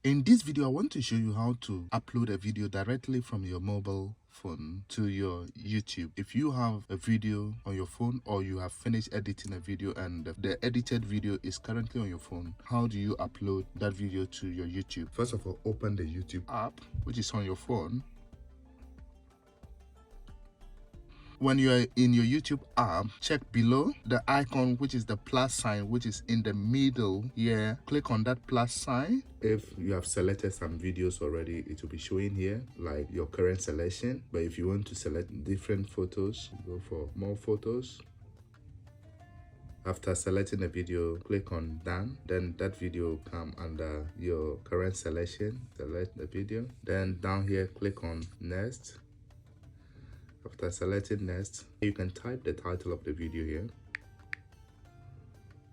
In this video, I want to show you how to upload a video directly from your mobile phone to your YouTube. If you have a video on your phone or you have finished editing a video and the edited video is currently on your phone, how do you upload that video to your YouTube? First of all, open the YouTube app, which is on your phone. When you are in your YouTube app, check below the icon, which is the plus sign, which is in the middle here. Click on that plus sign. If you have selected some videos already, it will be showing here like your current selection. But if you want to select different photos, go for more photos. After selecting a video, click on done. Then that video will come under your current selection. Select the video. Then down here, click on next. After selecting next, you can type the title of the video here.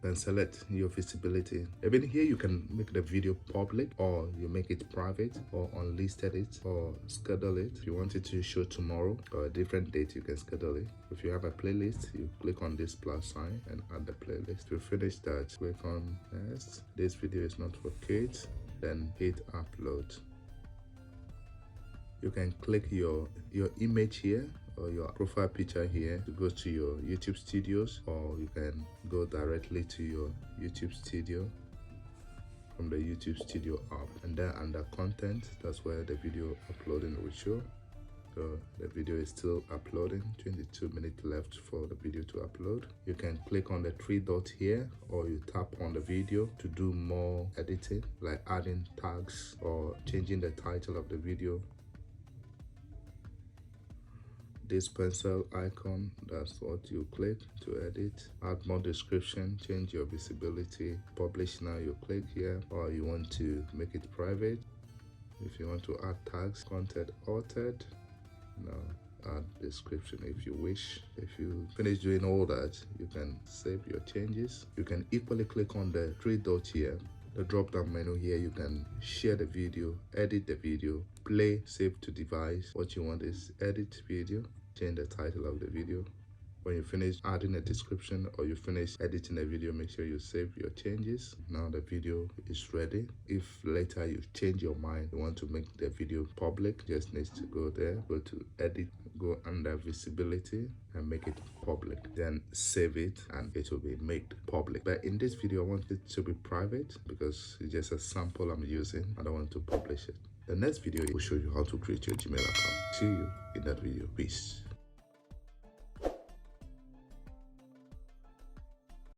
Then select your visibility. Even here you can make the video public, or you make it private, or unlisted it, or schedule it. If you want it to show tomorrow or a different date, you can schedule it. If you have a playlist, you click on this plus sign and add the playlist. To finish that, click on next. This video is not for kids. Then hit upload. You can click your image here or your profile picture here to go to your YouTube studios, or you can go directly to your YouTube studio from the YouTube studio app. And then under content, that's where the video uploading will show. So the video is still uploading. 22 minutes left for the video to upload. You can click on the three dots here, or you tap on the video to do more editing, like adding tags or changing the title of the video. This pencil icon, that's what you click to edit. Add more description, change your visibility, publish now, you click here. Or you want to make it private. If you want to add tags, content altered, now add description if you wish. If you finish doing all that, you can save your changes. You can equally click on the three dots here, the drop down menu here. You can share the video, edit the video, play, save to device. What you want is edit video, change the title of the video. When you finish adding a description or you finish editing a video, make sure you save your changes. Now the video is ready. If later you change your mind, you want to make the video public, just need to go there, go to edit, go under visibility and make it public. Then save it and it will be made public. But in this video, I want it to be private because it's just a sample I'm using. I don't want to publish it. The next video will show you how to create your Gmail account. See you in that video. Peace.